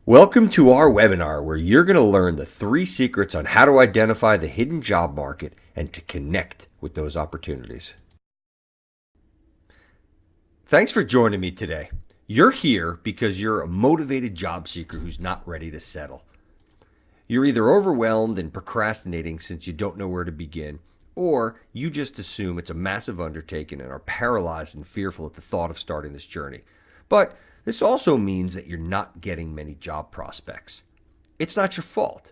Welcome to our webinar where you're going to learn the 3 secrets on how to identify the hidden job market and to connect with those opportunities. Thanks for joining me today. You're here because you're a motivated job seeker who's not ready to settle. You're either overwhelmed and procrastinating since you don't know where to begin, or you just assume it's a massive undertaking and are paralyzed and fearful at the thought of starting this journey. But this also means that you're not getting many job prospects. It's not your fault.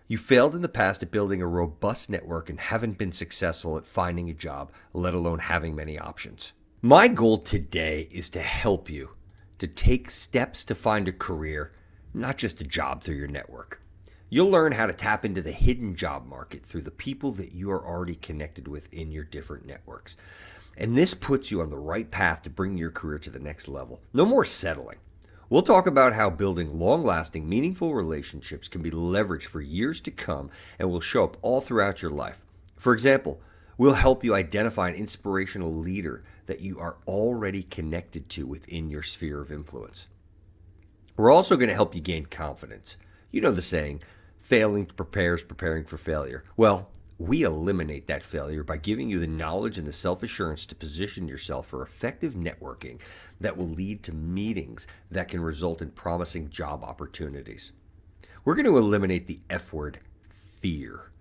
You failed in the past at building a robust network and haven't been successful at finding a job, let alone having many options. My goal today is to help you to take steps to find a career, not just a job through your network. You'll learn how to tap into the hidden job market through the people that you are already connected with in your different networks. And this puts you on the right path to bring your career to the next level. No more settling. We'll talk about how building long-lasting, meaningful relationships can be leveraged for years to come and will show up all throughout your life. For example, we'll help you identify an inspirational leader that you are already connected to within your sphere of influence. We're also going to help you gain confidence. You know the saying, failing to prepare is preparing for failure. Well, we eliminate that failure by giving you the knowledge and the self-assurance to position yourself for effective networking that will lead to meetings that can result in promising job opportunities. We're going to eliminate the F word, fear.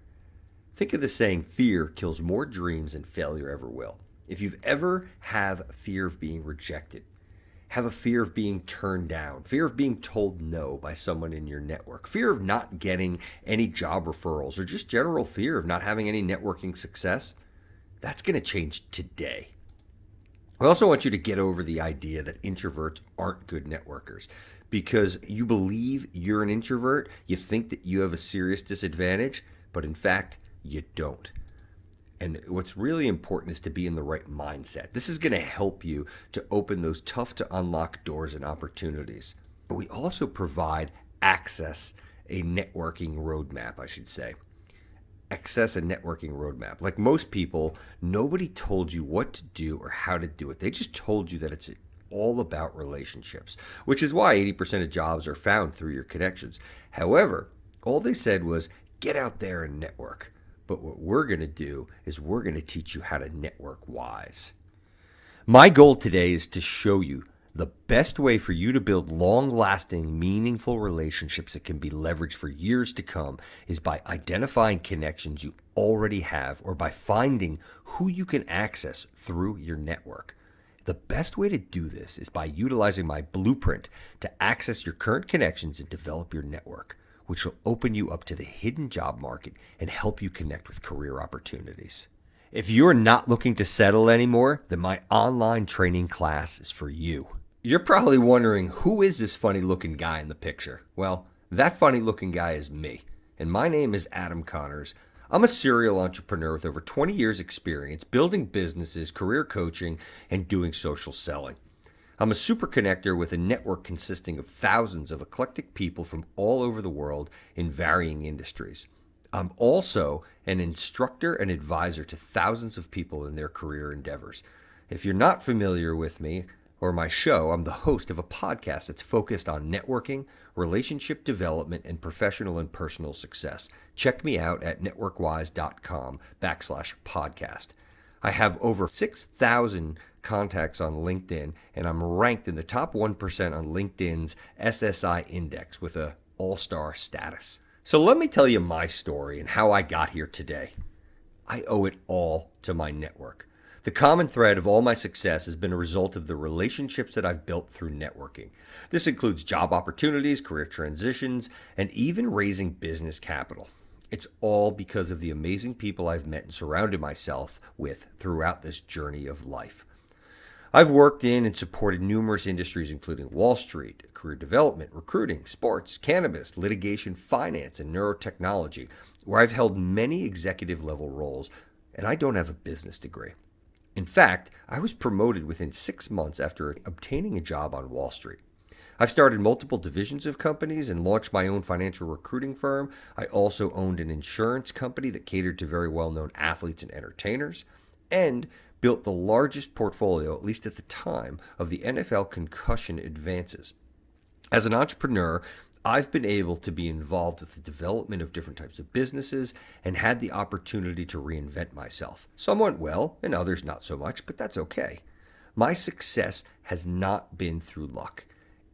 Think of the saying, fear kills more dreams than failure ever will. If you've ever have fear of being rejected, have a fear of being turned down, fear of being told no by someone in your network, fear of not getting any job referrals, or just general fear of not having any networking success, that's going to change today. I also want you to get over the idea that introverts aren't good networkers. Because you believe you're an introvert, you think that you have a serious disadvantage, but in fact, you don't. And what's really important is to be in the right mindset. This is going to help you to open those tough to unlock doors and opportunities. But we also provide access, a networking roadmap, I should say. Access a networking roadmap. Like most people, nobody told you what to do or how to do it. They just told you that it's all about relationships, which is why 80% of jobs are found through your connections. However, all they said was get out there and network. But what we're going to do is we're going to teach you how to network wise. My goal today is to show you the best way for you to build long-lasting, meaningful relationships that can be leveraged for years to come is by identifying connections you already have or by finding who you can access through your network. The best way to do this is by utilizing my blueprint to access your current connections and develop your network, which will open you up to the hidden job market and help you connect with career opportunities. If you're not looking to settle anymore, then my online training class is for you. You're probably wondering, who is this funny looking guy in the picture? Well, that funny looking guy is me, and my name is Adam Connors. I'm a serial entrepreneur with over 20 years experience building businesses, career coaching, and doing social selling. I'm a super connector with a network consisting of thousands of eclectic people from all over the world in varying industries. I'm also an instructor and advisor to thousands of people in their career endeavors. If you're not familiar with me or my show, I'm the host of a podcast that's focused on networking, relationship development, and professional and personal success. Check me out at networkwise.com/podcast. I have over 6,000 contacts on LinkedIn, and I'm ranked in the top 1% on LinkedIn's SSI index with a all-star status. So let me tell you my story and how I got here today. I owe it all to my network. The common thread of all my success has been a result of the relationships that I've built through networking. This includes job opportunities, career transitions, and even raising business capital. It's all because of the amazing people I've met and surrounded myself with throughout this journey of life. I've worked in and supported numerous industries including Wall Street, career development, recruiting, sports, cannabis, litigation, finance, and neurotechnology, where I've held many executive level roles, and I don't have a business degree. In fact, I was promoted within 6 months after obtaining a job on Wall Street. I've started multiple divisions of companies and launched my own financial recruiting firm. I also owned an insurance company that catered to very well-known athletes and entertainers, and built the largest portfolio, at least at the time, of the NFL concussion advances. As an entrepreneur, I've been able to be involved with the development of different types of businesses and had the opportunity to reinvent myself. Some went well and others not so much, but that's okay. My success has not been through luck.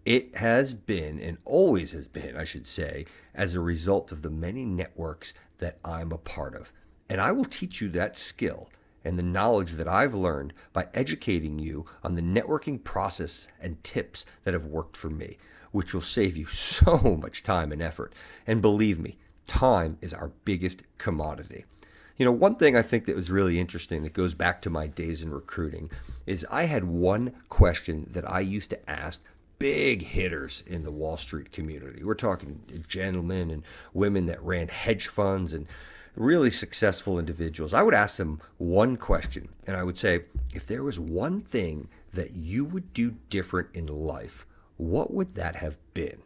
It has been, and always has been, I should say, as a result of the many networks that I'm a part of. And I will teach you that skill and the knowledge that I've learned by educating you on the networking process and tips that have worked for me, which will save you so much time and effort. And believe me, time is our biggest commodity. One thing I think that was really interesting that goes back to my days in recruiting is I had one question that I used to ask big hitters in the Wall Street community. We're talking gentlemen and women that ran hedge funds and really successful individuals. I would ask them one question, and I would say, if there was one thing that you would do different in life, what would that have been?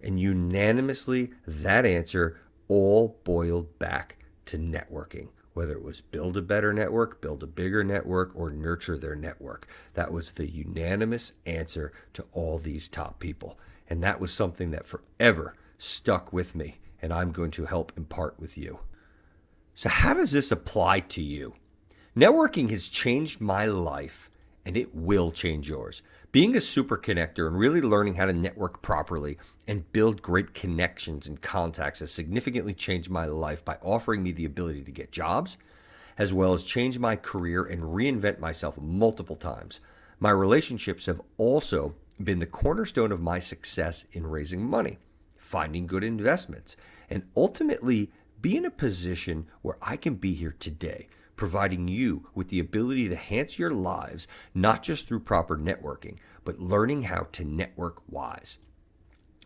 And unanimously, that answer all boiled back to networking, whether it was build a better network, build a bigger network, or nurture their network. That was the unanimous answer to all these top people. And that was something that forever stuck with me, and I'm going to help impart with you. So how does this apply to you? Networking has changed my life, and it will change yours. Being a super connector and really learning how to network properly and build great connections and contacts has significantly changed my life by offering me the ability to get jobs, as well as change my career and reinvent myself multiple times. My relationships have also been the cornerstone of my success in raising money, finding good investments, and ultimately be in a position where I can be here today, providing you with the ability to enhance your lives, not just through proper networking, but learning how to network wise.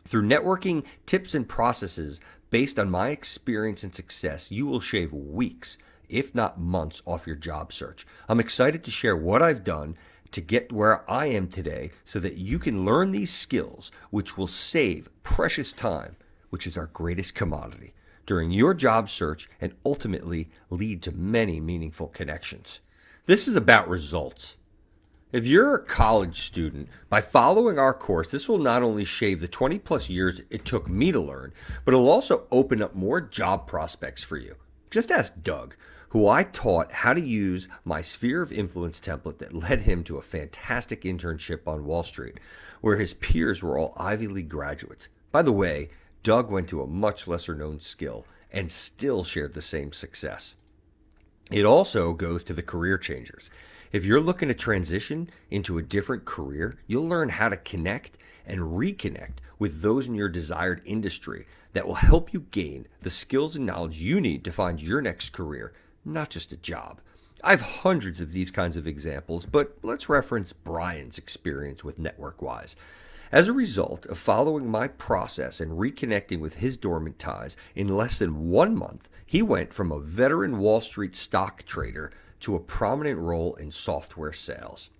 Through networking tips and processes based on my experience and success, you will shave weeks, if not months, off your job search. I'm excited to share what I've done to get where I am today so that you can learn these skills, which will save precious time, which is our greatest commodity, during your job search and ultimately lead to many meaningful connections. This is about results. If you're a college student, by following our course, this will not only shave the 20 plus years it took me to learn, but it'll also open up more job prospects for you. Just ask Doug, who I taught how to use my sphere of influence template that led him to a fantastic internship on Wall Street, where his peers were all Ivy League graduates. By the way, Doug went to a much lesser known skill and still shared the same success. It also goes to the career changers. If you're looking to transition into a different career, you'll learn how to connect and reconnect with those in your desired industry that will help you gain the skills and knowledge you need to find your next career, not just a job. I have hundreds of these kinds of examples, but let's reference Brian's experience with NetworkWise. As a result of following my process and reconnecting with his dormant ties, in less than 1 month, he went from a veteran Wall Street stock trader to a prominent role in software sales.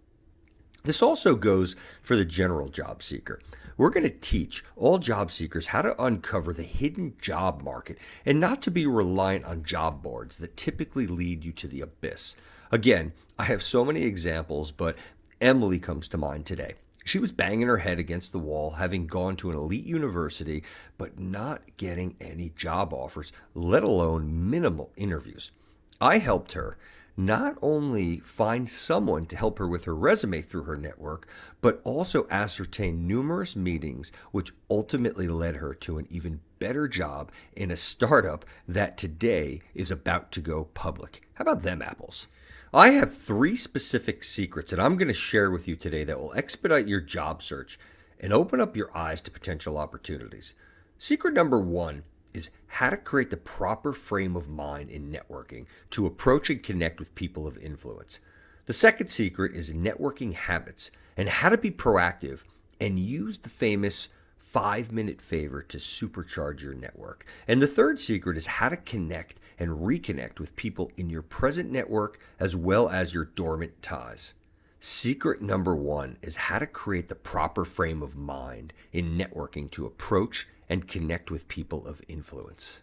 This also goes for the general job seeker. We're going to teach all job seekers how to uncover the hidden job market and not to be reliant on job boards that typically lead you to the abyss. Again, I have so many examples, but Emily comes to mind today. She was banging her head against the wall, having gone to an elite university, but not getting any job offers, let alone minimal interviews. I helped her not only find someone to help her with her resume through her network, but also ascertain numerous meetings, which ultimately led her to an even better job in a startup that today is about to go public. How about them apples? I have 3 specific secrets that I'm going to share with you today that will expedite your job search and open up your eyes to potential opportunities. Secret number 1 is how to create the proper frame of mind in networking to approach and connect with people of influence. The second secret is networking habits and how to be proactive and use the famous 5-minute favor to supercharge your network. And the third secret is how to connect and reconnect with people in your present network as well as your dormant ties. Secret number 1 is how to create the proper frame of mind in networking to approach and connect with people of influence.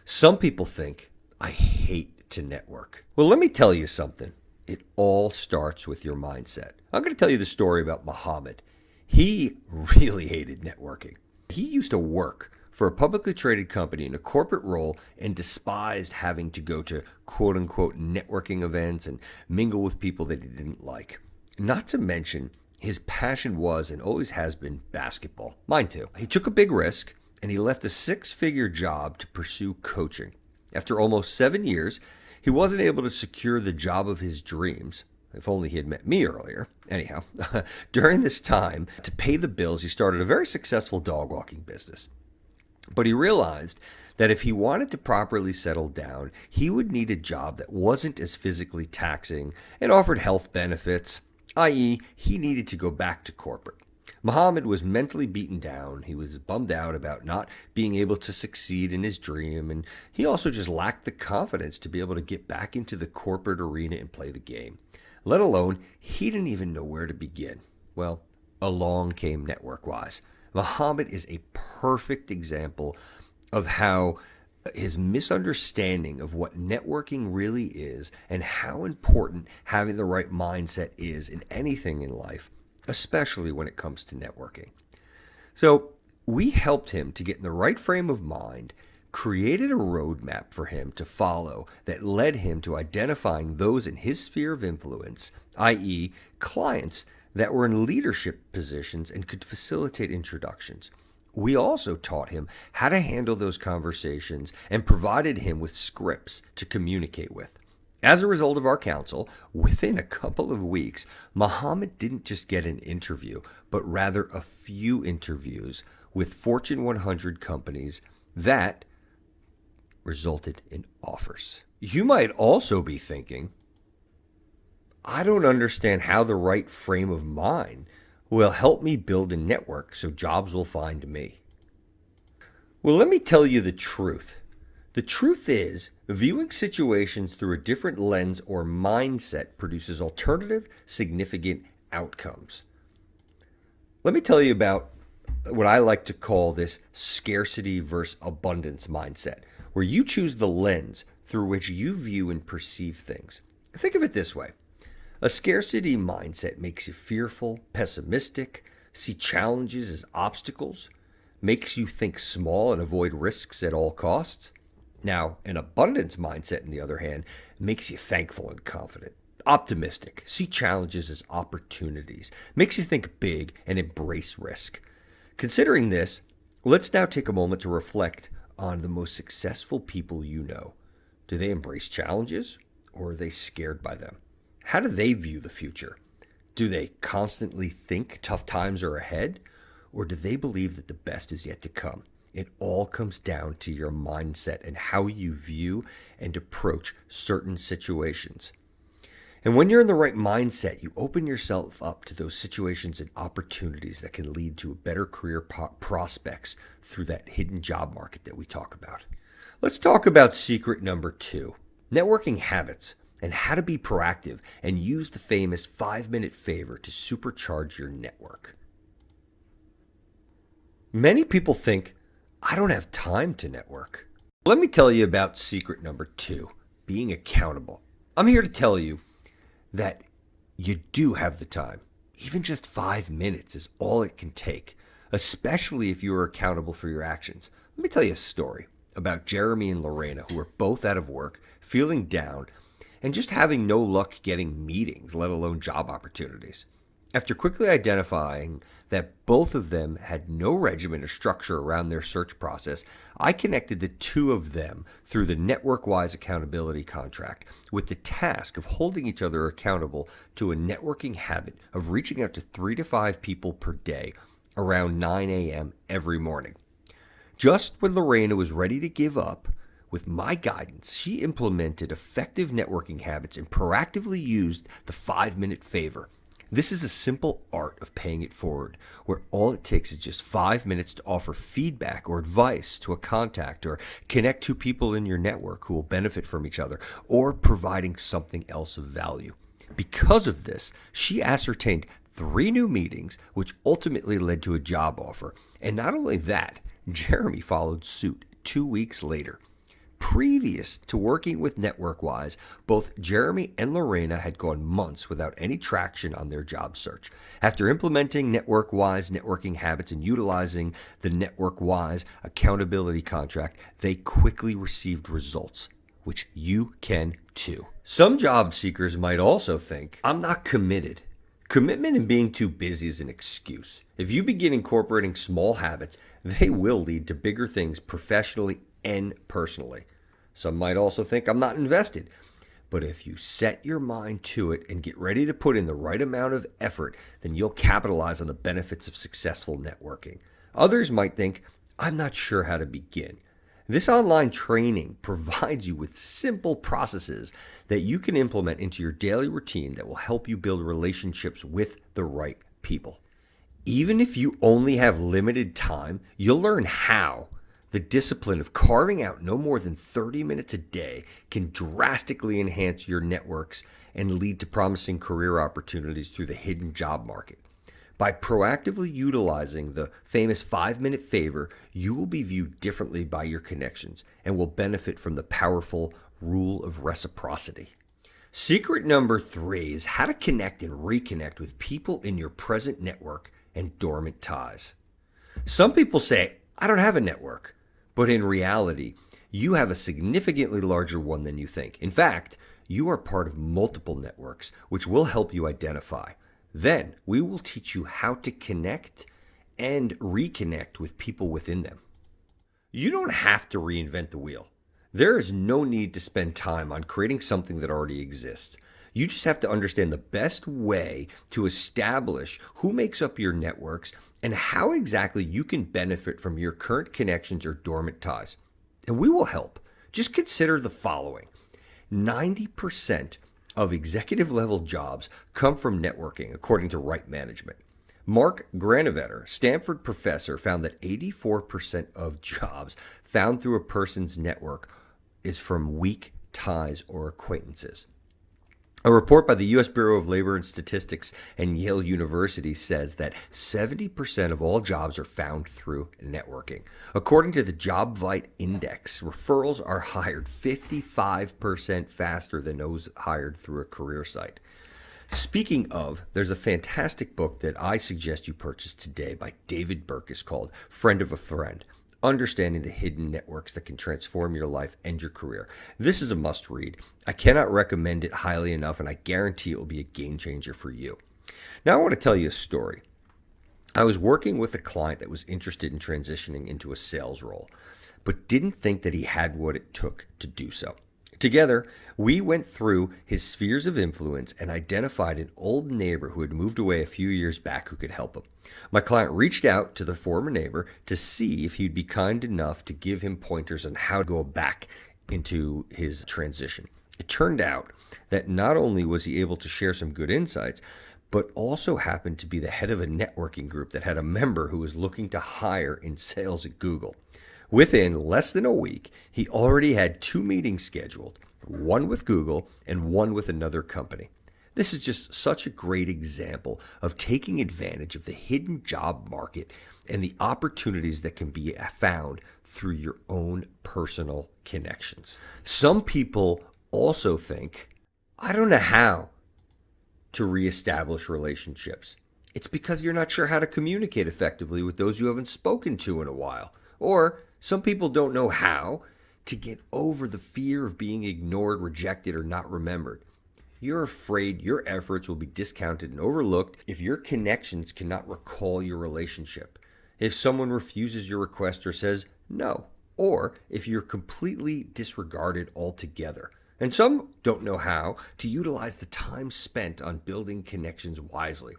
Some people think, I hate to network. Well, let me tell you something. It all starts with your mindset. I'm going to tell you the story about Muhammad. He really hated networking. He used to work for a publicly traded company in a corporate role and despised having to go to quote unquote networking events and mingle with people that he didn't like. Not to mention, his passion was and always has been basketball. Mine too. He took a big risk and he left a six-figure job to pursue coaching. After almost 7 years, he wasn't able to secure the job of his dreams. If only he had met me earlier. Anyhow, during this time, to pay the bills, he started a very successful dog walking business. But he realized that if he wanted to properly settle down, he would need a job that wasn't as physically taxing and offered health benefits, i.e., he needed to go back to corporate. Muhammad was mentally beaten down. He was bummed out about not being able to succeed in his dream, and he also just lacked the confidence to be able to get back into the corporate arena and play the game. Let alone, he didn't even know where to begin. Well, along came NetworkWise. Muhammad is a perfect example of how his misunderstanding of what networking really is and how important having the right mindset is in anything in life, especially when it comes to networking. So we helped him to get in the right frame of mind, created a roadmap for him to follow that led him to identifying those in his sphere of influence, i.e., clients that were in leadership positions and could facilitate introductions. We also taught him how to handle those conversations and provided him with scripts to communicate with. As a result of our counsel, within a couple of weeks, Muhammad didn't just get an interview, but rather a few interviews with Fortune 100 companies that resulted in offers. You might also be thinking, I don't understand how the right frame of mind will help me build a network so jobs will find me. Well, let me tell you the truth. The truth is, viewing situations through a different lens or mindset produces alternative, significant outcomes. Let me tell you about what I like to call this scarcity versus abundance mindset, where you choose the lens through which you view and perceive things. Think of it this way. A scarcity mindset makes you fearful, pessimistic, see challenges as obstacles, makes you think small and avoid risks at all costs. Now, an abundance mindset, on the other hand, makes you thankful and confident, optimistic, see challenges as opportunities, makes you think big and embrace risk. Considering this, let's now take a moment to reflect on the most successful people you know. Do they embrace challenges or are they scared by them? How do they view the future? Do they constantly think tough times are ahead? Or do they believe that the best is yet to come? It all comes down to your mindset and how you view and approach certain situations. And when you're in the right mindset, you open yourself up to those situations and opportunities that can lead to better career prospects through that hidden job market that we talk about. Let's talk about secret number 2, networking habits, and how to be proactive and use the famous 5-minute favor to supercharge your network. Many people think, I don't have time to network. Let me tell you about secret number 2, being accountable. I'm here to tell you that you do have the time. Even just 5 minutes is all it can take, especially if you are accountable for your actions. Let me tell you a story about Jeremy and Lorena, who are both out of work, feeling down, and just having no luck getting meetings, let alone job opportunities. After quickly identifying that both of them had no regimen or structure around their search process, I connected the two of them through the NetworkWise accountability contract with the task of holding each other accountable to a networking habit of reaching out to 3 to 5 people per day around 9 a.m. every morning. Just when Lorena was ready to give up, with my guidance, she implemented effective networking habits and proactively used the 5-minute favor. This is a simple art of paying it forward, where all it takes is just 5 minutes to offer feedback or advice to a contact or connect 2 people in your network who will benefit from each other or providing something else of value. Because of this, she ascertained 3 new meetings, which ultimately led to a job offer. And not only that, Jeremy followed suit 2 weeks later. Previous to working with NetworkWise, both Jeremy and Lorena had gone months without any traction on their job search. After implementing NetworkWise networking habits and utilizing the NetworkWise accountability contract, they quickly received results, which you can too. Some job seekers might also think, I'm not committed. Commitment and being too busy is an excuse. If you begin incorporating small habits, they will lead to bigger things professionally and personally. Some might also think I'm not invested. But if you set your mind to it and get ready to put in the right amount of effort, then you'll capitalize on the benefits of successful networking. Others might think, I'm not sure how to begin. This online training provides you with simple processes that you can implement into your daily routine that will help you build relationships with the right people. Even if you only have limited time, you'll learn how. The discipline of carving out no more than 30 minutes a day can drastically enhance your networks and lead to promising career opportunities through the hidden job market. By proactively utilizing the famous 5-minute favor, you will be viewed differently by your connections and will benefit from the powerful rule of reciprocity. Secret number 3 is how to connect and reconnect with people in your present network and dormant ties. Some people say, I don't have a network. But in reality, you have a significantly larger one than you think. In fact, you are part of multiple networks, which will help you identify. Then we will teach you how to connect and reconnect with people within them. You don't have to reinvent the wheel. There is no need to spend time on creating something that already exists. You just have to understand the best way to establish who makes up your networks and how exactly you can benefit from your current connections or dormant ties. And we will help. Just consider the following. 90% of executive level jobs come from networking, according to Right Management. Mark Granovetter, Stanford professor, found that 84% of jobs found through a person's network is from weak ties or acquaintances. A report by the U.S. Bureau of Labor and Statistics and Yale University says that 70% of all jobs are found through networking. According to the JobVite Index, referrals are hired 55% faster than those hired through a career site. Speaking of, there's a fantastic book that I suggest you purchase today by David Burkus called Friend of a Friend. Understanding the hidden networks that can transform your life and your career. This is a must read. I cannot recommend it highly enough, and I guarantee it will be a game changer for you. Now I want to tell you a story. I was working with a client that was interested in transitioning into a sales role, but didn't think that he had what it took to do so. Together, we went through his spheres of influence and identified an old neighbor who had moved away a few years back who could help him. My client reached out to the former neighbor to see if he'd be kind enough to give him pointers on how to go back into his transition. It turned out that not only was he able to share some good insights, but also happened to be the head of a networking group that had a member who was looking to hire in sales at Google. Within less than a week, he already had 2 meetings scheduled, one with Google and one with another company. This is just such a great example of taking advantage of the hidden job market and the opportunities that can be found through your own personal connections. Some people also think, I don't know how to reestablish relationships. It's because you're not sure how to communicate effectively with those you haven't spoken to in a while. Or some people don't know how to get over the fear of being ignored, rejected, or not remembered. You're afraid your efforts will be discounted and overlooked if your connections cannot recall your relationship, if someone refuses your request or says no, or if you're completely disregarded altogether. And some don't know how to utilize the time spent on building connections wisely.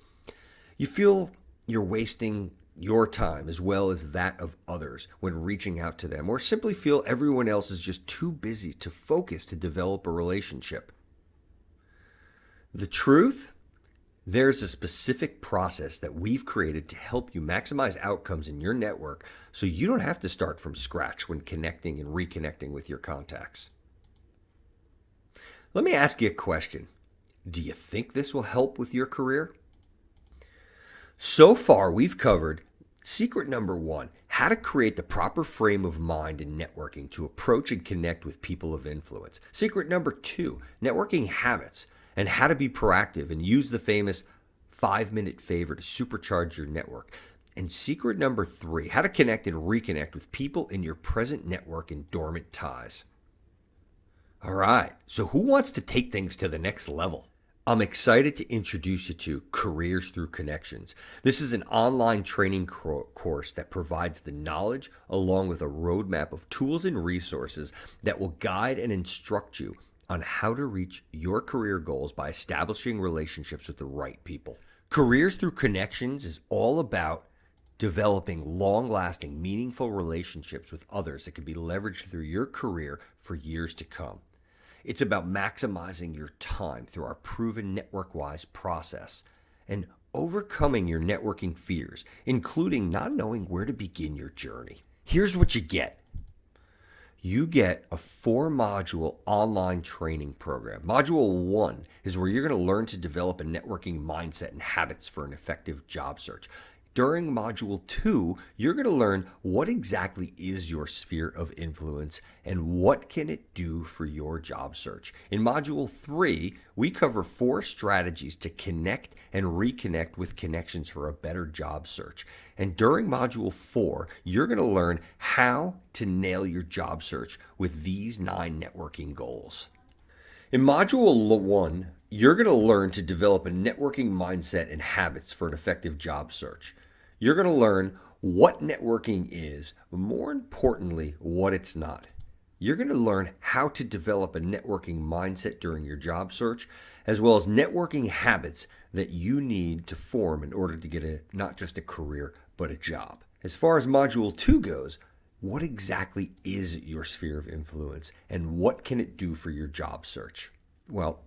You feel you're wasting your time as well as that of others when reaching out to them, or simply feel everyone else is just too busy to focus to develop a relationship. The truth? There's a specific process that we've created to help you maximize outcomes in your network so you don't have to start from scratch when connecting and reconnecting with your contacts. Let me ask you a question. Do you think this will help with your career? So far, we've covered Secret number one, how to create the proper frame of mind in networking to approach and connect with people of influence. Secret number two, networking habits and how to be proactive and use the famous 5-minute favor to supercharge your network. And secret number three, how to connect and reconnect with people in your present network and dormant ties. All right, so who wants to take things to the next level? I'm excited to introduce you to Careers Through Connections. This is an online training course that provides the knowledge along with a roadmap of tools and resources that will guide and instruct you on how to reach your career goals by establishing relationships with the right people. Careers Through Connections is all about developing long-lasting, meaningful relationships with others that can be leveraged through your career for years to come. It's about maximizing your time through our proven network-wise process and overcoming your networking fears, including not knowing where to begin your journey. Here's what you get. You get a 4-module online training program. Module 1 is where you're going to learn to develop a networking mindset and habits for an effective job search. During Module 2, you're going to learn what exactly is your sphere of influence and what can it do for your job search. In Module 3, we cover 4 strategies to connect and reconnect with connections for a better job search. And during Module 4, you're going to learn how to nail your job search with these 9 networking goals. In Module 1, you're going to learn to develop a networking mindset and habits for an effective job search. You're going to learn what networking is, but more importantly, what it's not. You're going to learn how to develop a networking mindset during your job search, as well as networking habits that you need to form in order to get not just a career, but a job. As far as Module 2 goes, what exactly is your sphere of influence and what can it do for your job search? Well,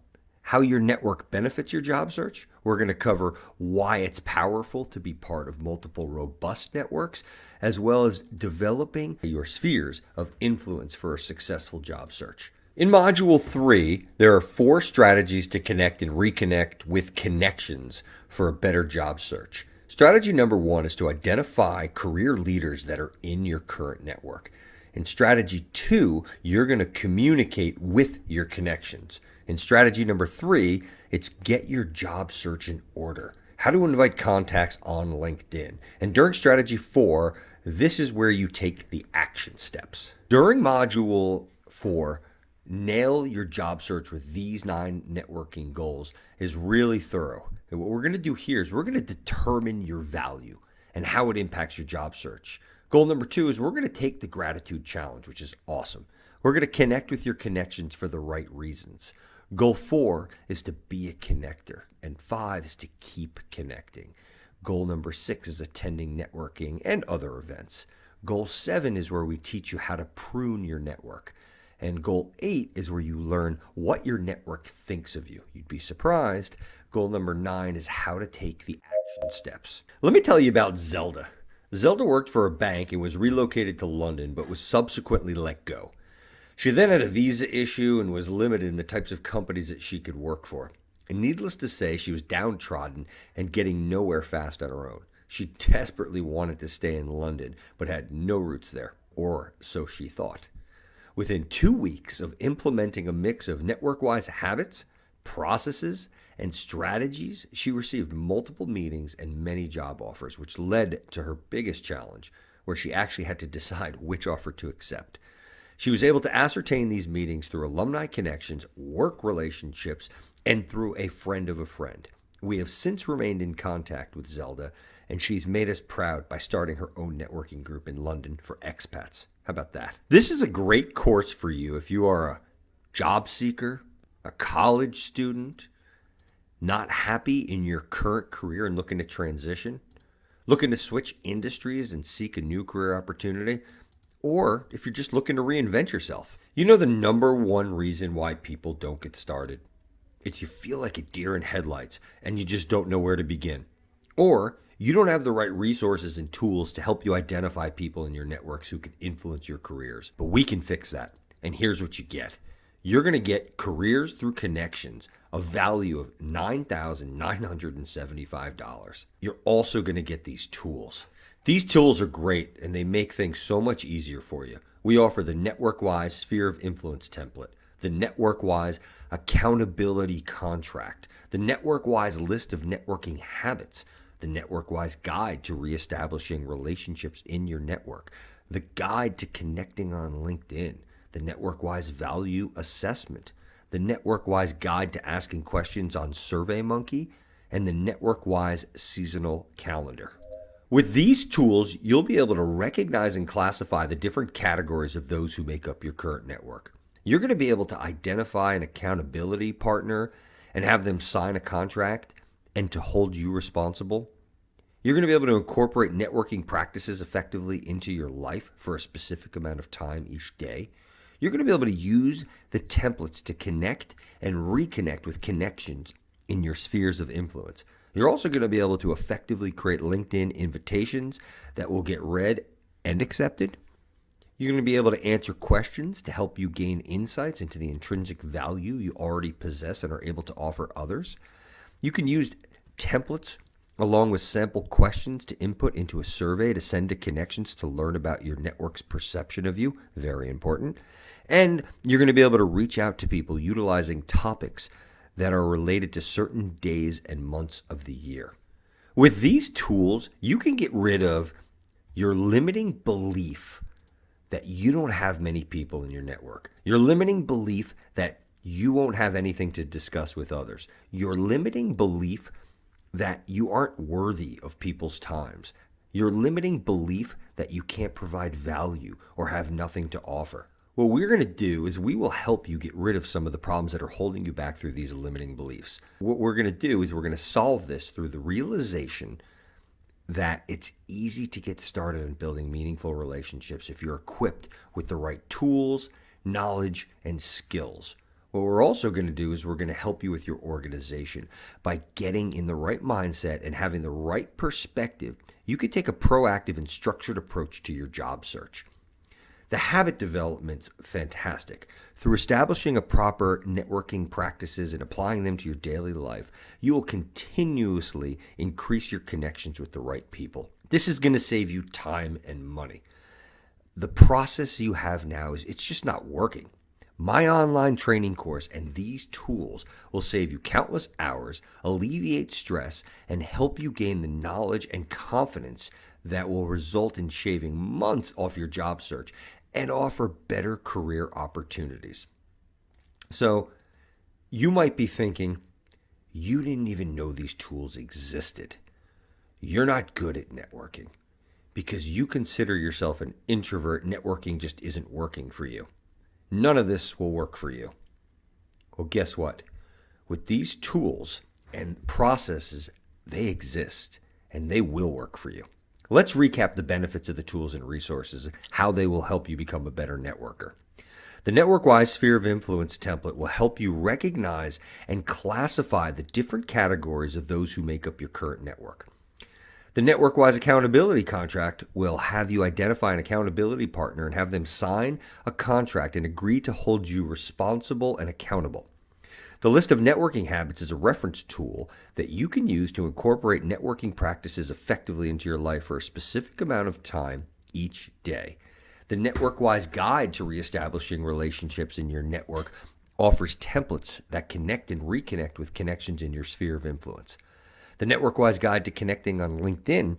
how your network benefits your job search. We're going to cover why it's powerful to be part of multiple robust networks, as well as developing your spheres of influence for a successful job search. In Module 3, there are 4 strategies to connect and reconnect with connections for a better job search. Strategy number 1 is to identify career leaders that are in your current network. In strategy 2, you're going to communicate with your connections. In strategy number 3, it's get your job search in order. How to invite contacts on LinkedIn. And during strategy 4, this is where you take the action steps. During module 4, nail your job search with these 9 networking goals is really thorough. And what we're going to do here is we're going to determine your value and how it impacts your job search. Goal number 2 is we're going to take the gratitude challenge, which is awesome. We're going to connect with your connections for the right reasons. Goal 4 is to be a connector, and 5 is to keep connecting. Goal number 6 is attending networking and other events. Goal 7 is where we teach you how to prune your network. And goal 8 is where you learn what your network thinks of you. You'd be surprised. Goal number 9 is how to take the action steps. Let me tell you about Zelda. Zelda worked for a bank and was relocated to London, but was subsequently let go. She then had a visa issue and was limited in the types of companies that she could work for. And needless to say, she was downtrodden and getting nowhere fast on her own. She desperately wanted to stay in London, but had no roots there, or so she thought. Within 2 weeks of implementing a mix of network-wise habits, processes, and strategies, she received multiple meetings and many job offers, which led to her biggest challenge, where she actually had to decide which offer to accept. She was able to ascertain these meetings through alumni connections, work relationships, and through a friend of a friend. We have since remained in contact with Zelda, and she's made us proud by starting her own networking group in London for expats. How about that? This is a great course for you if you are a job seeker, a college student, not happy in your current career and looking to transition, looking to switch industries and seek a new career opportunity, or if you're just looking to reinvent yourself. You know the number one reason why people don't get started? It's you feel like a deer in headlights and you just don't know where to begin. Or you don't have the right resources and tools to help you identify people in your networks who can influence your careers. But we can fix that. And here's what you get. You're going to get Careers Through Connections, a value of $9,975. You're also going to get these tools. These tools are great and they make things so much easier for you. We offer the NetworkWise Sphere of Influence template, the NetworkWise Accountability Contract, the NetworkWise List of Networking Habits, the NetworkWise Guide to Reestablishing Relationships in Your Network, the Guide to Connecting on LinkedIn, the NetworkWise Value Assessment, the NetworkWise Guide to Asking Questions on SurveyMonkey, and the NetworkWise Seasonal Calendar. With these tools, you'll be able to recognize and classify the different categories of those who make up your current network. You're going to be able to identify an accountability partner and have them sign a contract and to hold you responsible. You're going to be able to incorporate networking practices effectively into your life for a specific amount of time each day. You're going to be able to use the templates to connect and reconnect with connections in your spheres of influence. You're also going to be able to effectively create LinkedIn invitations that will get read and accepted. You're going to be able to answer questions to help you gain insights into the intrinsic value you already possess and are able to offer others. You can use templates along with sample questions to input into a survey to send to connections to learn about your network's perception of you. Very important. And you're going to be able to reach out to people utilizing topics that are related to certain days and months of the year. With these tools, you can get rid of your limiting belief that you don't have many people in your network, your limiting belief that you won't have anything to discuss with others, your limiting belief that you aren't worthy of people's times, your limiting belief that you can't provide value or have nothing to offer. What we're going to do is we will help you get rid of some of the problems that are holding you back through these limiting beliefs. What we're going to do is we're going to solve this through the realization that it's easy to get started in building meaningful relationships if you're equipped with the right tools, knowledge, and skills. What we're also going to do is we're going to help you with your organization. By getting in the right mindset and having the right perspective, you can take a proactive and structured approach to your job search. The habit development's fantastic. Through establishing a proper networking practices and applying them to your daily life, you will continuously increase your connections with the right people. This is going to save you time and money. The process you have now it's just not working. My online training course and these tools will save you countless hours, alleviate stress, and help you gain the knowledge and confidence that will result in shaving months off your job search and offer better career opportunities. So you might be thinking, you didn't even know these tools existed. You're not good at networking because you consider yourself an introvert. Networking just isn't working for you. None of this will work for you. Well, guess what? With these tools and processes, they exist and they will work for you. Let's recap the benefits of the tools and resources, how they will help you become a better networker. The NetworkWise Sphere of Influence template will help you recognize and classify the different categories of those who make up your current network. The NetworkWise Accountability Contract will have you identify an accountability partner and have them sign a contract and agree to hold you responsible and accountable. The list of networking habits is a reference tool that you can use to incorporate networking practices effectively into your life for a specific amount of time each day. The NetworkWise Guide to Reestablishing Relationships in Your Network offers templates that connect and reconnect with connections in your sphere of influence. The NetworkWise Guide to Connecting on LinkedIn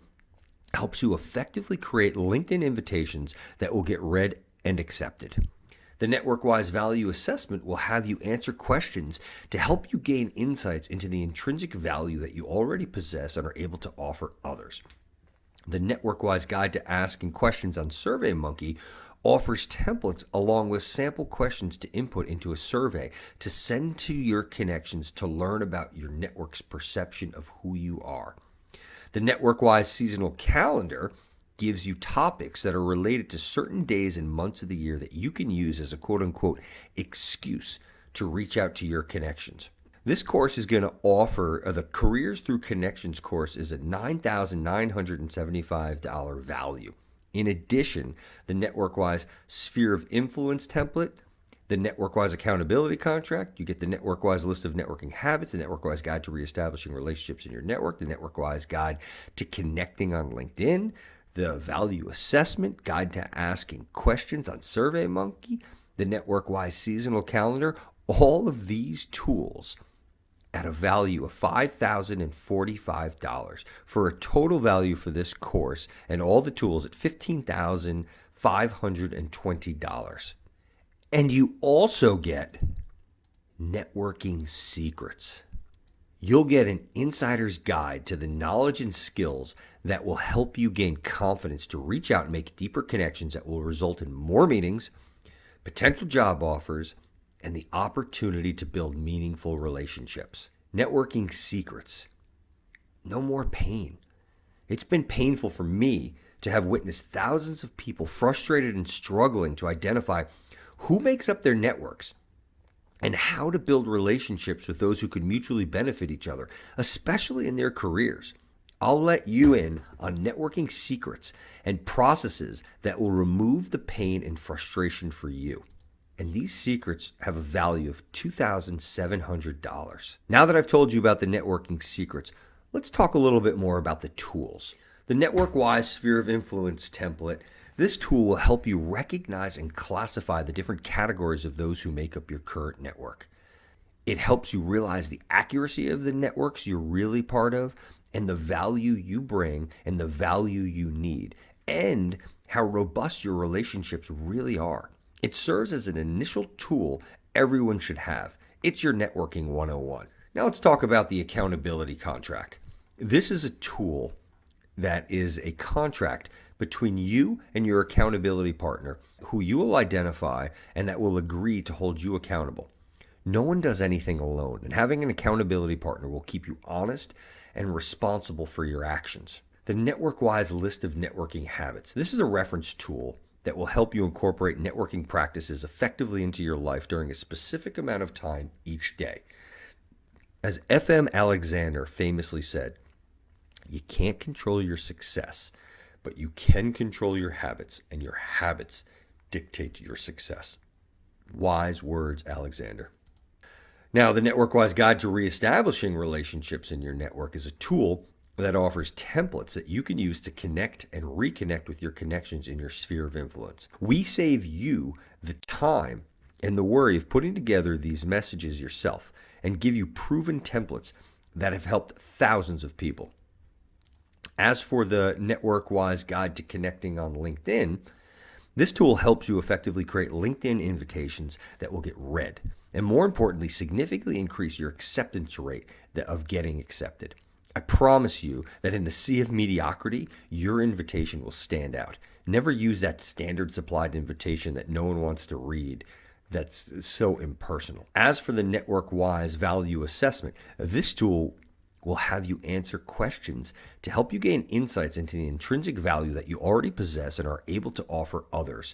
helps you effectively create LinkedIn invitations that will get read and accepted. The NetworkWise Value Assessment will have you answer questions to help you gain insights into the intrinsic value that you already possess and are able to offer others. The NetworkWise Guide to Asking Questions on SurveyMonkey offers templates along with sample questions to input into a survey to send to your connections to learn about your network's perception of who you are. The NetworkWise Seasonal Calendar gives you topics that are related to certain days and months of the year that you can use as a quote-unquote excuse to reach out to your connections. This course is going to offer, the Careers Through Connections course is a $9,975 value. In addition, the NetworkWise Sphere of Influence template, the NetworkWise Accountability Contract, you get the NetworkWise List of Networking Habits, the NetworkWise Guide to Reestablishing Relationships in Your Network, the NetworkWise Guide to Connecting on LinkedIn, the value assessment, guide to asking questions on SurveyMonkey, the NetworkWise seasonal calendar, all of these tools at a value of $5,045 for a total value for this course and all the tools at $15,520. And you also get networking secrets. You'll get an insider's guide to the knowledge and skills that will help you gain confidence to reach out and make deeper connections that will result in more meetings, potential job offers, and the opportunity to build meaningful relationships. Networking secrets. No more pain. It's been painful for me to have witnessed thousands of people frustrated and struggling to identify who makes up their networks and how to build relationships with those who could mutually benefit each other, especially in their careers. I'll let you in on networking secrets and processes that will remove the pain and frustration for you. And these secrets have a value of $2,700. Now that I've told you about the networking secrets, let's talk a little bit more about the tools. The NetworkWise Sphere of Influence template, this tool will help you recognize and classify the different categories of those who make up your current network. It helps you realize the accuracy of the networks you're really part of and the value you bring and the value you need and how robust your relationships really are. It serves as an initial tool everyone should have. It's your networking 101. Now let's talk about the accountability contract. This is a tool that is a contract between you and your accountability partner who you will identify and that will agree to hold you accountable. No one does anything alone, and having an accountability partner will keep you honest and responsible for your actions. The NetworkWise list of networking habits. This is a reference tool that will help you incorporate networking practices effectively into your life during a specific amount of time each day. As F.M. Alexander famously said, you can't control your success, but you can control your habits, and your habits dictate your success. Wise words, Alexander. Now, the NetworkWise Guide to Reestablishing Relationships in Your Network is a tool that offers templates that you can use to connect and reconnect with your connections in your sphere of influence. We save you the time and the worry of putting together these messages yourself and give you proven templates that have helped thousands of people. As for the NetworkWise Guide to Connecting on LinkedIn, this tool helps you effectively create LinkedIn invitations that will get read, and more importantly, significantly increase your acceptance rate of getting accepted. I promise you that in the sea of mediocrity, your invitation will stand out. Never use that standard supplied invitation that no one wants to read that's so impersonal. As for the NetworkWise value assessment, this tool will have you answer questions to help you gain insights into the intrinsic value that you already possess and are able to offer others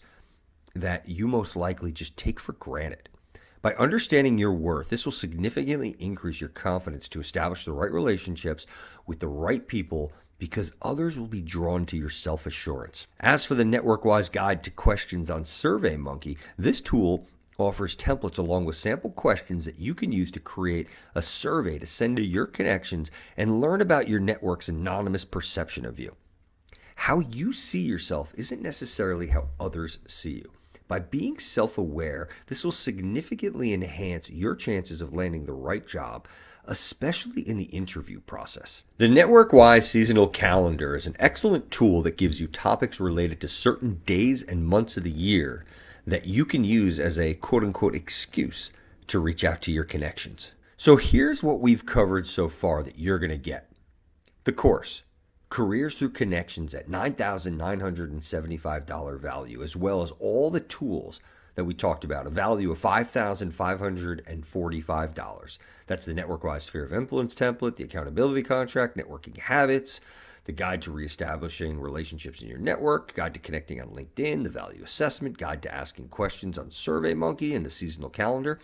that you most likely just take for granted. By understanding your worth, this will significantly increase your confidence to establish the right relationships with the right people because others will be drawn to your self-assurance. As for the NetworkWise Guide to Questions on SurveyMonkey, this tool offers templates along with sample questions that you can use to create a survey to send to your connections and learn about your network's anonymous perception of you. How you see yourself isn't necessarily how others see you. By being self-aware, this will significantly enhance your chances of landing the right job, especially in the interview process. The NetworkWise Seasonal Calendar is an excellent tool that gives you topics related to certain days and months of the year that you can use as a quote-unquote excuse to reach out to your connections. So here's what we've covered so far that you're going to get. The course. Careers Through Connections at $9,975 value, as well as all the tools that we talked about, a value of $5,545. That's the NetworkWise Sphere of Influence template, the accountability contract, networking habits, the guide to reestablishing relationships in your network, guide to connecting on LinkedIn, the value assessment, guide to asking questions on SurveyMonkey, and the seasonal calendar.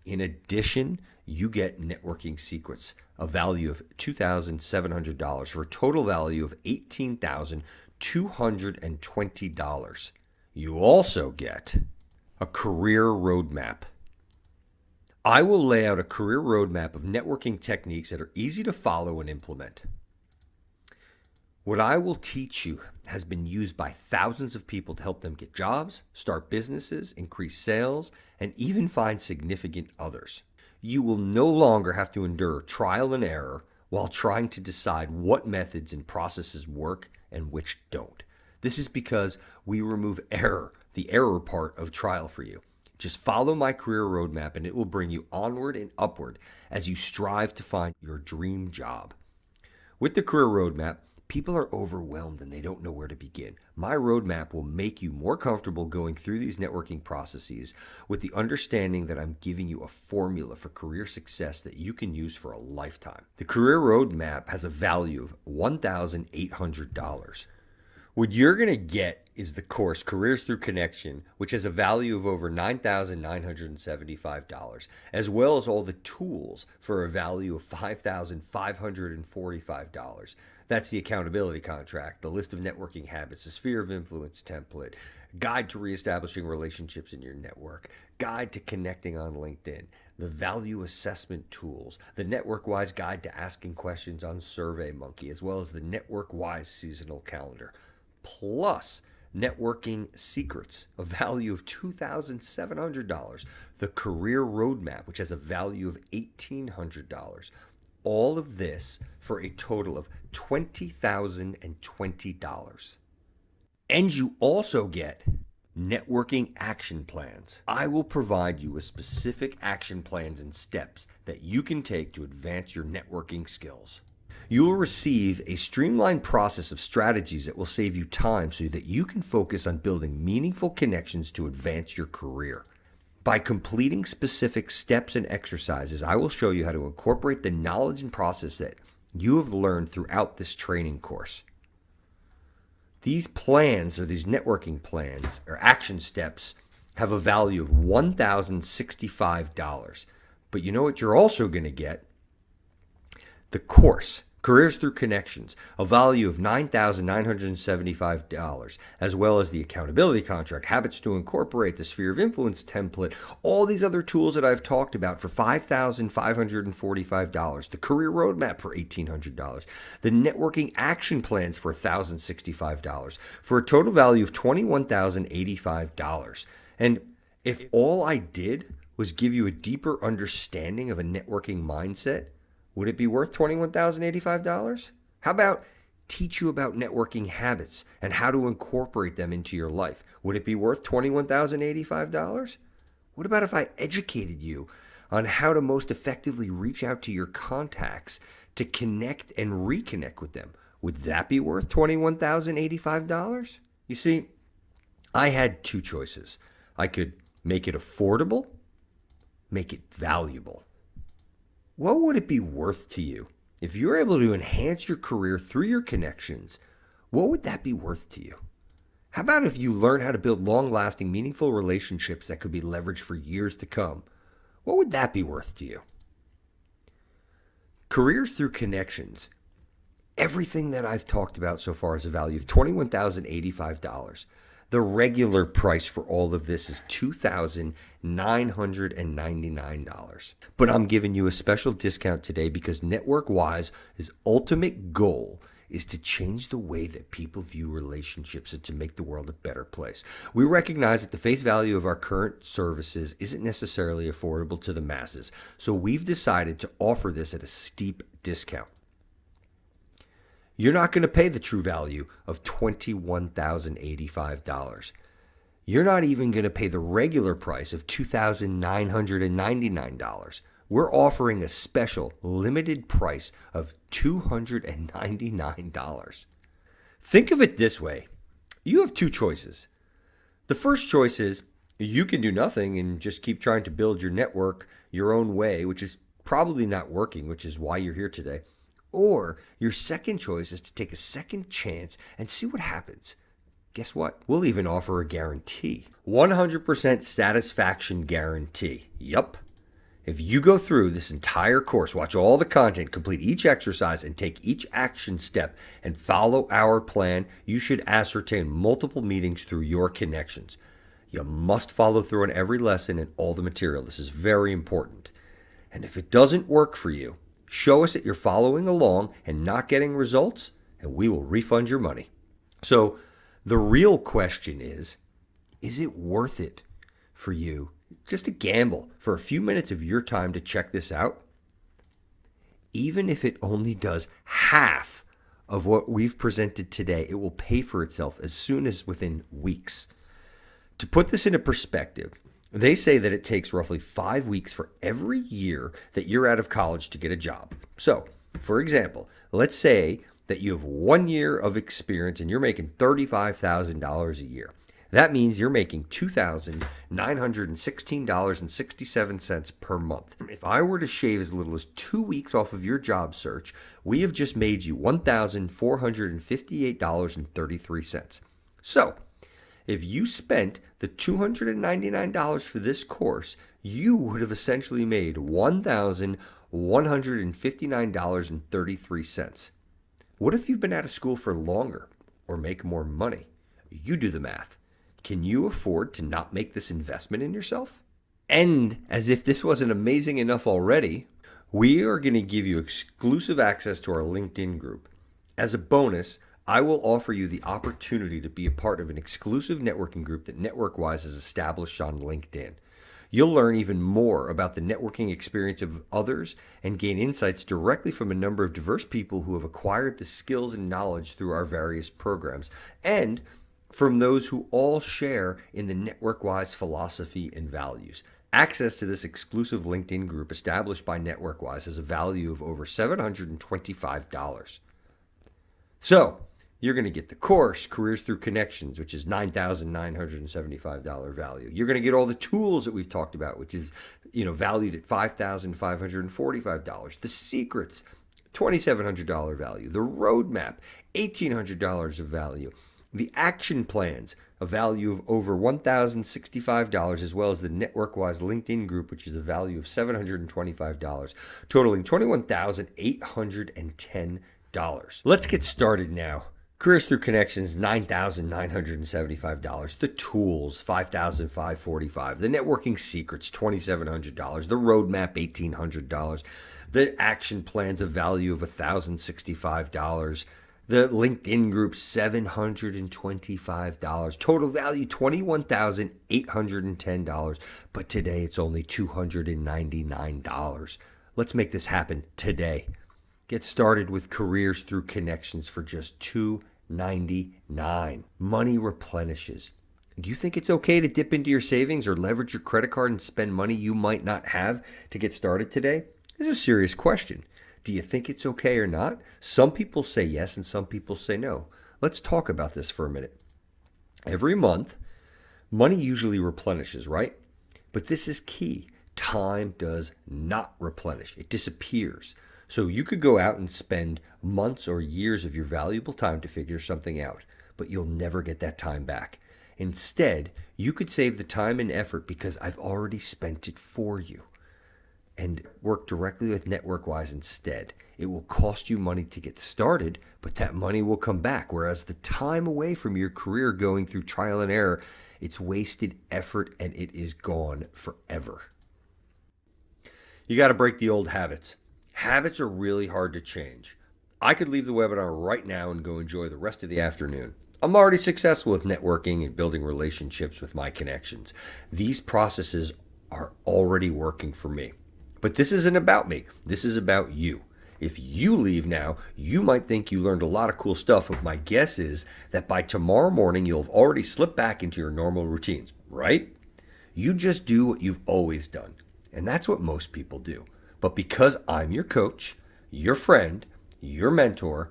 In addition, you get networking secrets, a value of $2,700 for a total value of $18,220. You also get a career roadmap. I will lay out a career roadmap of networking techniques that are easy to follow and implement. What I will teach you has been used by thousands of people to help them get jobs, start businesses, increase sales, and even find significant others. You will no longer have to endure trial and error while trying to decide what methods and processes work and which don't. This is because we remove error, the error part of trial for you. Just follow my career roadmap and it will bring you onward and upward as you strive to find your dream job. With the career roadmap, people are overwhelmed and they don't know where to begin. My roadmap will make you more comfortable going through these networking processes with the understanding that I'm giving you a formula for career success that you can use for a lifetime. The career roadmap has a value of $1,800. What you're going to get is the course Careers Through Connection, which has a value of over $9,975, as well as all the tools for a value of $5,545. That's the accountability contract, the list of networking habits, the sphere of influence template, guide to reestablishing relationships in your network, guide to connecting on LinkedIn, the value assessment tools, the NetworkWise guide to asking questions on SurveyMonkey, as well as the NetworkWise seasonal calendar, plus networking secrets, a value of $2,700, the career roadmap, which has a value of $1,800. All of this for a total of $20,020. And you also get networking action plans. I will provide you with specific action plans and steps that you can take to advance your networking skills. You will receive a streamlined process of strategies that will save you time so that you can focus on building meaningful connections to advance your career. By completing specific steps and exercises, I will show you how to incorporate the knowledge and process that you have learned throughout this training course. These plans, or these networking plans, or action steps, have a value of $1,065. But you know what you're also going to get? The course, Careers Through Connections, a value of $9,975, as well as the accountability contract, habits to incorporate, the sphere of influence template, all these other tools that I've talked about for $5,545, the career roadmap for $1,800, the networking action plans for $1,065, for a total value of $21,085. And if all I did was give you a deeper understanding of a networking mindset, would it be worth $21,085? How about teach you about networking habits and how to incorporate them into your life? Would it be worth $21,085? What about if I educated you on how to most effectively reach out to your contacts to connect and reconnect with them? Would that be worth $21,085? You see, I had two choices. I could make it affordable, make it valuable. What would it be worth to you? If you're able to enhance your career through your connections, what would that be worth to you? How about if you learn how to build long-lasting, meaningful relationships that could be leveraged for years to come? What would that be worth to you? Careers Through Connections. Everything that I've talked about so far is a value of $21,085. The regular price for all of this is $2,999. But I'm giving you a special discount today because NetworkWise's ultimate goal is to change the way that people view relationships and to make the world a better place. We recognize that the face value of our current services isn't necessarily affordable to the masses, so we've decided to offer this at a steep discount. You're not going to pay the true value of $21,085. You're not even going to pay the regular price of $2,999. We're offering a special limited price of $299. Think of it this way. You have two choices. The first choice is you can do nothing and just keep trying to build your network your own way, which is probably not working, which is why you're here today. Or your second choice is to take a second chance and see what happens. Guess what? We'll even offer a guarantee. 100% satisfaction guarantee. Yup. If you go through this entire course, watch all the content, complete each exercise, and take each action step and follow our plan, you should ascertain multiple meetings through your connections. You must follow through on every lesson and all the material. This is very important. And if it doesn't work for you, show us that you're following along and not getting results, and we will refund your money. So the real question is it worth it for you just to gamble for a few minutes of your time to check this out? Even if it only does half of what we've presented today, it will pay for itself as soon as within weeks. To put this into perspective, they say that it takes roughly 5 weeks for every year that you're out of college to get a job. So, for example, let's say that you have 1 year of experience and you're making $35,000 a year. That means you're making $2,916.67 per month. If I were to shave as little as 2 weeks off of your job search, we have just made you $1,458.33. So, if you spent the $299 for this course, you would have essentially made $1,159.33. What if you've been out of school for longer or make more money? You do the math. Can you afford to not make this investment in yourself? And as if this wasn't amazing enough already, we are going to give you exclusive access to our LinkedIn group. As a bonus, I will offer you the opportunity to be a part of an exclusive networking group that NetworkWise has established on LinkedIn. You'll learn even more about the networking experience of others and gain insights directly from a number of diverse people who have acquired the skills and knowledge through our various programs, and from those who all share in the NetworkWise philosophy and values. Access to this exclusive LinkedIn group established by NetworkWise has a value of over $725. So, you're going to get the course, Careers Through Connections, which is $9,975 value. You're going to get all the tools that we've talked about, which is, valued at $5,545. The secrets, $2,700 value. The roadmap, $1,800 of value. The action plans, a value of over $1,065, as well as the NetworkWise LinkedIn group, which is a value of $725, totaling $21,810. Let's get started now. Careers Through Connections, $9,975. The tools, $5,545. The networking secrets, $2,700. The roadmap, $1,800. The action plans, a value of $1,065. The LinkedIn group, $725. Total value, $21,810. But today it's only $299. Let's make this happen today. Get started with Careers Through Connections for just $299. Money replenishes. Do you think it's okay to dip into your savings or leverage your credit card and spend money you might not have to get started today? This is a serious question. Do you think it's okay or not? Some people say yes and some people say no. Let's talk about this for a minute. Every month, money usually replenishes, right? But this is key. Time does not replenish. It disappears. So you could go out and spend months or years of your valuable time to figure something out, but you'll never get that time back. Instead, you could save the time and effort because I've already spent it for you, and work directly with NetworkWise instead. It will cost you money to get started, but that money will come back. Whereas the time away from your career going through trial and error, it's wasted effort and it is gone forever. You got to break the old habits. Habits are really hard to change. I could leave the webinar right now and go enjoy the rest of the afternoon. I'm already successful with networking and building relationships with my connections. These processes are already working for me. But this isn't about me. This is about you. If you leave now, you might think you learned a lot of cool stuff, but my guess is that by tomorrow morning, you'll have already slipped back into your normal routines, right? You just do what you've always done. And that's what most people do. But because I'm your coach, your friend, your mentor,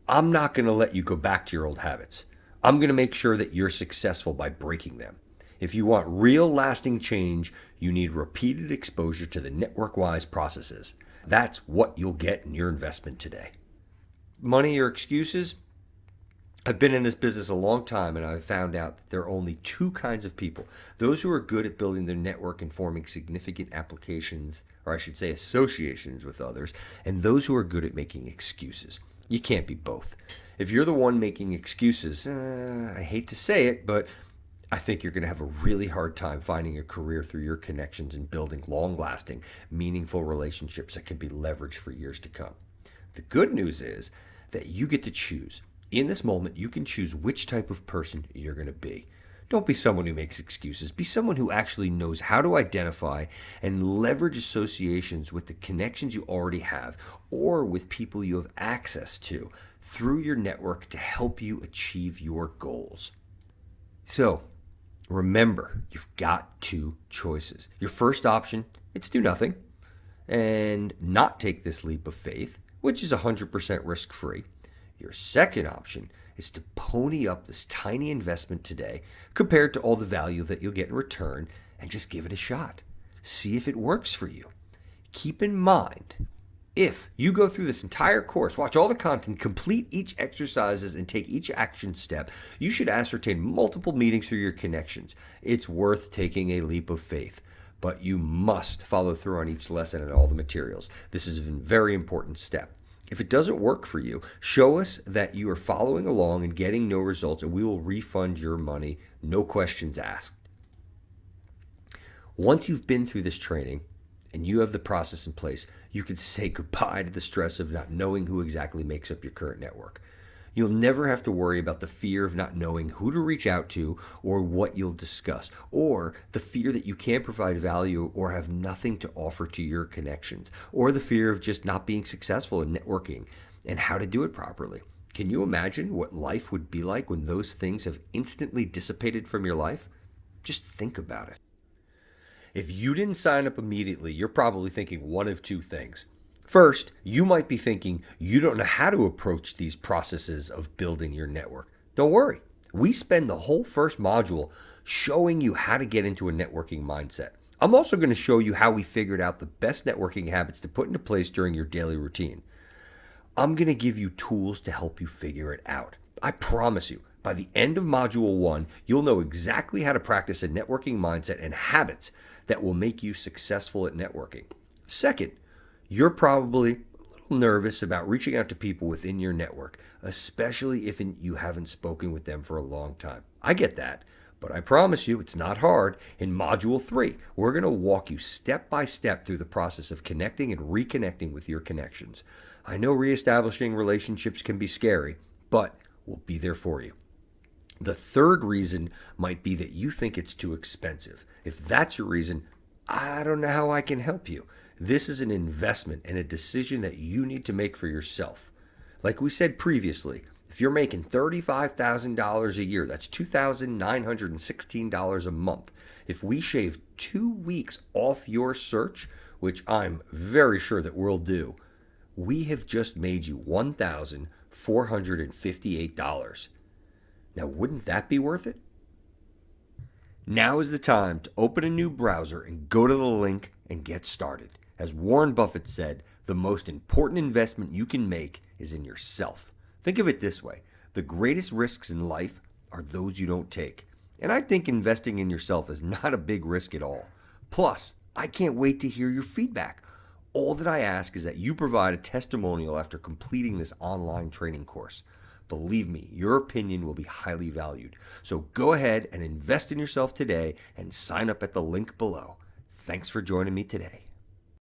I'm not going to let you go back to your old habits. I'm going to make sure that you're successful by breaking them. If you want real lasting change, you need repeated exposure to the NetworkWise processes. That's what you'll get in your investment today. Money or excuses? I've been in this business a long time, and I've found out that there are only two kinds of people. Those who are good at building their network and forming significant applications, or I should say associations with others, and those who are good at making excuses. You can't be both. If you're the one making excuses, I hate to say it, but I think you're going to have a really hard time finding a career through your connections and building long-lasting, meaningful relationships that can be leveraged for years to come. The good news is that you get to choose. In this moment, you can choose which type of person you're going to be. Don't be someone who makes excuses. Be someone who actually knows how to identify and leverage associations with the connections you already have or with people you have access to through your network to help you achieve your goals. So, remember, you've got two choices. Your first option, it's do nothing and not take this leap of faith, which is 100% risk-free. Your second option is to pony up this tiny investment today compared to all the value that you'll get in return and just give it a shot. See if it works for you. Keep in mind, if you go through this entire course, watch all the content, complete each exercises, and take each action step, you should ascertain multiple meetings through your connections. It's worth taking a leap of faith, but you must follow through on each lesson and all the materials. This is a very important step. If it doesn't work for you, show us that you are following along and getting no results, and we will refund your money, no questions asked. Once you've been through this training and you have the process in place, you can say goodbye to the stress of not knowing who exactly makes up your current network. You'll never have to worry about the fear of not knowing who to reach out to or what you'll discuss, or the fear that you can't provide value or have nothing to offer to your connections, or the fear of just not being successful in networking and how to do it properly. Can you imagine what life would be like when those things have instantly dissipated from your life? Just think about it. If you didn't sign up immediately, you're probably thinking one of two things. First, you might be thinking you don't know how to approach these processes of building your network. Don't worry. We spend the whole first module showing you how to get into a networking mindset. I'm also going to show you how we figured out the best networking habits to put into place during your daily routine. I'm going to give you tools to help you figure it out. I promise you, by the end of Module 1, you'll know exactly how to practice a networking mindset and habits that will make you successful at networking. Second, you're probably a little nervous about reaching out to people within your network, especially if you haven't spoken with them for a long time. I get that, but I promise you it's not hard. In Module 3, we're going to walk you step by step through the process of connecting and reconnecting with your connections. I know reestablishing relationships can be scary, but we'll be there for you. The third reason might be that you think it's too expensive. If that's your reason, I don't know how I can help you. This is an investment and a decision that you need to make for yourself. Like we said previously, if you're making $35,000 a year, that's $2,916 a month. If we shave 2 weeks off your search, which I'm very sure that we'll do, we have just made you $1,458. Now, wouldn't that be worth it? Now is the time to open a new browser and go to the link and get started. As Warren Buffett said, the most important investment you can make is in yourself. Think of it this way. The greatest risks in life are those you don't take. And I think investing in yourself is not a big risk at all. Plus, I can't wait to hear your feedback. All that I ask is that you provide a testimonial after completing this online training course. Believe me, your opinion will be highly valued. So go ahead and invest in yourself today and sign up at the link below. Thanks for joining me today.